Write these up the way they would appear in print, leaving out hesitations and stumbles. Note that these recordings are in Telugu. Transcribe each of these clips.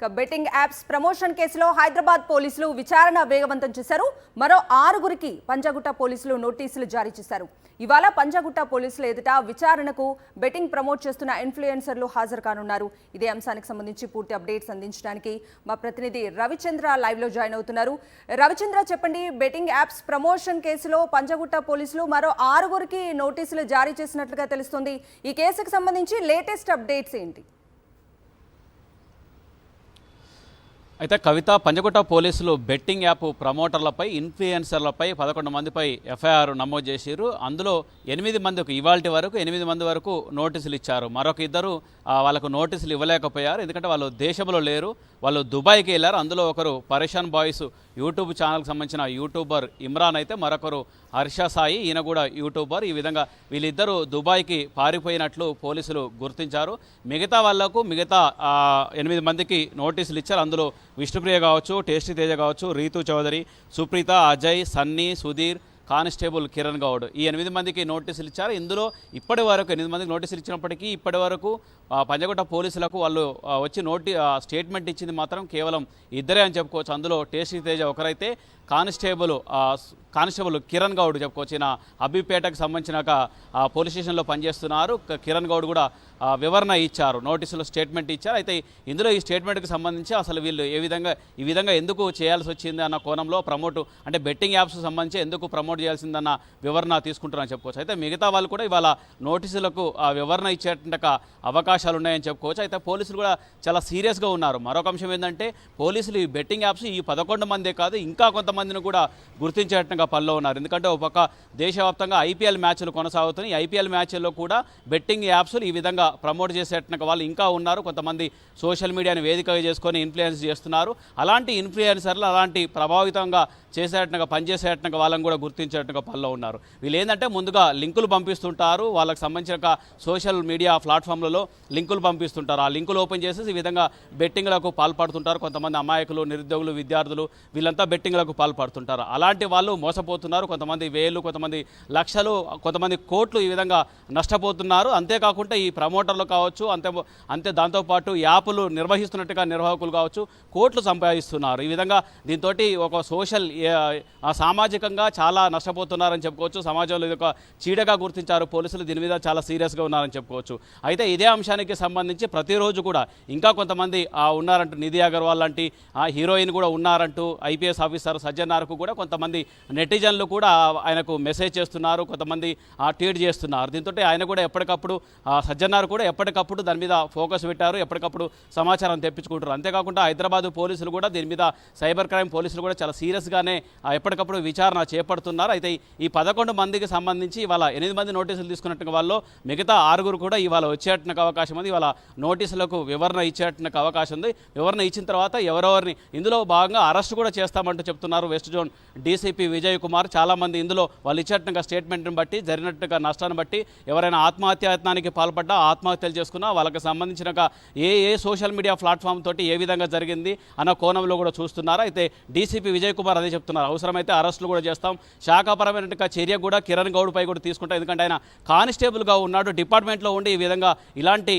బెట్టింగ్ యాప్స్ ప్రమోషన్ కేసులో హైదరాబాద్ పోలీసులు విచారణ వేగవంతం చేశారు. మరో 6గురికి పంజాగుట్ట పోలీసులు నోటీసులు జారీ చేశారు. ఇవాళ పంజాగుట్ట పోలీసుల ఎదుట విచారణకు బెట్టింగ్ ప్రమోట్ చేస్తున్న ఇన్ఫ్లుయెన్సర్లు హాజరు కానున్నారు. ఇదే అంశానికి సంబంధించి పూర్తి అప్డేట్స్ అందించడానికి మా ప్రతినిధి రవిచంద్ర లైవ్ లో జాయిన్ అవుతున్నారు. రవిచంద్ర, చెప్పండి, బెట్టింగ్ యాప్స్ ప్రమోషన్ కేసులో పంజాగుట్ట పోలీసులు మరో 6గురికి నోటీసులు జారీ చేసినట్లుగా తెలుస్తోంది. ఈ కేసుకు సంబంధించి లేటెస్ట్ అప్డేట్స్ ఏంటి? అయితే కవిత, పంజగుట్ట పోలీసులు బెట్టింగ్ యాప్ ప్రమోటర్లపై, ఇన్ఫ్లుయెన్సర్లపై 11 మందిపై ఎఫ్ఐఆర్ నమోదు చేశారు. అందులో 8 మందికి ఇవాల్టి వరకు 8 మంది వరకు నోటీసులు ఇచ్చారు. మరొక 2 వాళ్ళకు నోటీసులు ఇవ్వలేకపోయారు. ఎందుకంటే వాళ్ళు దేశంలో లేరు, వాళ్ళు దుబాయ్కి వెళ్ళారు. అందులో ఒకరు పరేషాన్ బాయ్స్ యూట్యూబ్ ఛానల్కి సంబంధించిన యూట్యూబర్ ఇమ్రాన్ అయితే, మరొకరు హర్ష సాయి, ఈయన కూడా యూట్యూబర్. ఈ విధంగా వీళ్ళిద్దరూ దుబాయ్కి పారిపోయినట్లు పోలీసులు గుర్తించారు. మిగతా 8 మందికి నోటీసులు ఇచ్చారు. అందులో విష్ణుప్రియ కావచ్చు, టేస్టీ తేజ కావచ్చు, రీతు చౌదరి, సుప్రీత, అజయ్, సన్నీ, సుధీర్, కానిస్టేబుల్ కిరణ్ గౌడ్, ఈ 8 మందికి నోటీసులు ఇచ్చారు. ఇందులో ఇప్పటి వరకు 8 మందికి నోటీసులు ఇచ్చినప్పటికీ ఇప్పటి వరకు పంజగుట్ట పోలీసులకు వాళ్ళు వచ్చి స్టేట్మెంట్ ఇచ్చింది మాత్రం కేవలం 2 అని చెప్పుకోవచ్చు. అందులో టేస్టీ తేజ ఒకరైతే, కానిస్టేబుల్ కిరణ్ గౌడ్ చెప్పుకోవచ్చు. ఈయన అబ్బిపేటకు సంబంధించిన పోలీస్ స్టేషన్లో పనిచేస్తున్నారు. కిరణ్ గౌడ్ కూడా వివరణ ఇచ్చారు, నోటీసులో స్టేట్మెంట్ ఇచ్చారు. అయితే ఇందులో ఈ స్టేట్మెంట్కి సంబంధించి అసలు వీళ్ళు ఈ విధంగా ఎందుకు చేయాల్సి వచ్చింది అన్న కోణంలో అంటే బెట్టింగ్ యాప్స్ సంబంధించి ఎందుకు ప్రమోట్ చేయాల్సిందన్న వివరణ తీసుకుంటారని చెప్పుకోవచ్చు. అయితే మిగతా వాళ్ళు కూడా ఇవాళ నోటీసులకు వివరణ ఇచ్చేట అవకాశాలు ఉన్నాయని చెప్పుకోవచ్చు. అయితే పోలీసులు కూడా చాలా సీరియస్గా ఉన్నారు. మరొక అంశం ఏంటంటే, పోలీసులు ఈ బెట్టింగ్ యాప్స్ ఈ 11 మందే కాదు, ఇంకా కొంతమందిని కూడా గుర్తించేటట్టుగా పనిలో ఉన్నారు. ఎందుకంటే ఒక పక్క దేశవ్యాప్తంగా ఐపీఎల్ మ్యాచ్లు కొనసాగుతున్నాయి. ఐపీఎల్ మ్యాచ్ల్లో కూడా బెట్టింగ్ యాప్స్లు ఈ విధంగా ప్రమోట్ చేసేటట్టుగా వాళ్ళు ఇంకా ఉన్నారు. కొంతమంది సోషల్ మీడియాని వేదికగా చేసుకొని ఇన్ఫ్లుయెన్స్ చేస్తున్నారు. అలాంటి ఇన్ఫ్లుయెన్సర్లు అలాంటి ప్రభావితంగా చేసేటట్టుగా పనిచేసేటట్టుగా వాళ్ళని కూడా గుర్తించేటట్టుగా పనిలో ఉన్నారు. వీళ్ళు ఏంటంటే ముందుగా లింకులు పంపిస్తుంటారు, వాళ్ళకి సంబంధించిన సోషల్ మీడియా ప్లాట్ఫామ్లలో లింకులు పంపిస్తుంటారు. ఆ లింకులు ఓపెన్ చేసేసి ఈ విధంగా బెట్టింగ్లకు పాల్పడుతుంటారు. కొంతమంది అమాయకులు, నిరుద్యోగులు, విద్యార్థులు వీళ్ళంతా బెట్టింగ్లకు పాల్పడుతుంటారు. అలాంటి వాళ్ళు మోసపోతున్నారు. కొంతమంది వేలు, కొంతమంది లక్షలు, కొంతమంది కోట్లు ఈ విధంగా నష్టపోతున్నారు. అంతేకాకుండా ఈ ప్రమోటర్లు కావచ్చు, అంతే దాంతోపాటు యాప్లు నిర్వహిస్తున్నట్టుగా నిర్వాహకులు కావచ్చు కోట్లు సంపాదిస్తున్నారు. ఈ విధంగా దీంతో ఒక సామాజికంగా చాలా నష్టపోతున్నారని చెప్పుకోవచ్చు. సమాజంలో ఇది ఒక చీడగా గుర్తించారు పోలీసులు. దీని మీద చాలా సీరియస్గా ఉన్నారని చెప్పుకోవచ్చు. అయితే ఇదే అంశానికి సంబంధించి ప్రతిరోజు కూడా ఇంకా కొంతమంది ఉన్నారంటూ, నిధి అగర్వాల్ లాంటి హీరోయిన్ కూడా ఉన్నారంటూ ఐపీఎస్ ఆఫీసర్ సజ్జనార్కు కూడా కొంతమంది నెటిజన్లు కూడా ఆయనకు మెసేజ్ చేస్తున్నారు, కొంతమంది ట్వీట్ చేస్తున్నారు. దీంతో ఆయన కూడా ఎప్పటికప్పుడు సజ్జనార్ కూడా ఎప్పటికప్పుడు దాని మీద ఫోకస్ పెట్టారు, ఎప్పటికప్పుడు సమాచారం తెప్పించుకుంటారు. అంతేకాకుండా హైదరాబాద్ పోలీసులు కూడా దీని మీద, సైబర్ క్రైమ్ పోలీసులు కూడా చాలా సీరియస్గానే ఎప్పటికప్పుడు విచారణ చేపడుతున్నారు. అయితే ఈ 11 మందికి సంబంధించి ఇవాళ 8 మంది నోటీసులు తీసుకున్నట్టుగా వాళ్ళు, మిగతా 6 కూడా ఇవాళ వచ్చేటట్టుకు అవకాశం ఉంది. ఇవాళ నోటీసులకు వివరణ ఇచ్చేటట్టుకు అవకాశం ఉంది. వివరణ ఇచ్చిన తర్వాత ఎవరెవరిని ఇందులో భాగంగా అరెస్ట్ కూడా చేస్తామంటూ చెప్తున్నారు west zone DCP Vijay Kumar. చాలామంది ఇందులో వాళ్ళు ఇచ్చేటట్టుగా స్టేట్మెంట్ని బట్టి, జరిగినట్టుగా నష్టాన్ని బట్టి ఎవరైనా ఆత్మహత్యాయత్నానికి పాల్పడ్డా, ఆత్మహత్యలు చేసుకున్నా వాళ్ళకి సంబంధించిన ఏ సోషల్ మీడియా ప్లాట్ఫామ్ తోటి ఏ విధంగా జరిగింది అన్న కోణంలో కూడా చూస్తున్నారు. అయితే డీసీపీ విజయ్ కుమార్ అదే చెప్తున్నారు, అవసరమైతే అరెస్టులు కూడా చేస్తాం, శాఖాపరమైన చర్య కూడా కిరణ్ గౌడ్ పై కూడా తీసుకుంటాం. ఎందుకంటే ఆయన కానిస్టేబుల్గా ఉన్నాడు, డిపార్ట్మెంట్లో ఉండి ఈ విధంగా ఇలాంటి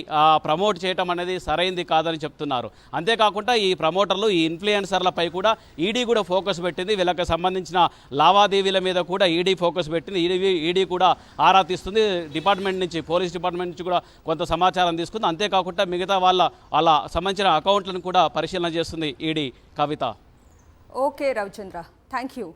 ప్రమోట్ చేయడం అనేది సరైంది కాదని చెప్తున్నారు. అంతేకాకుండా ఈ ప్రమోటర్లు, ఈ ఇన్ఫ్లుయెన్సర్లపై కూడా ఈడీ కూడా ఫోకస్ పెట్టింది. వీళ్ళకి సంబంధించిన లావాదేవీల మీద కూడా ఈడీ ఫోకస్ పెట్టింది. ఈడీ కూడా ఆరా తీస్తుంది. డిపార్ట్మెంట్ నుంచి, పోలీస్ డిపార్ట్మెంట్ నుంచి కూడా కొంత సమాచారం తీసుకుంది. అంతేకాకుండా మిగతా వాళ్ళ సంబంధించిన అకౌంట్లను కూడా పరిశీలన చేస్తుంది ED. Kavitha. Okay Ravichandra, thank you.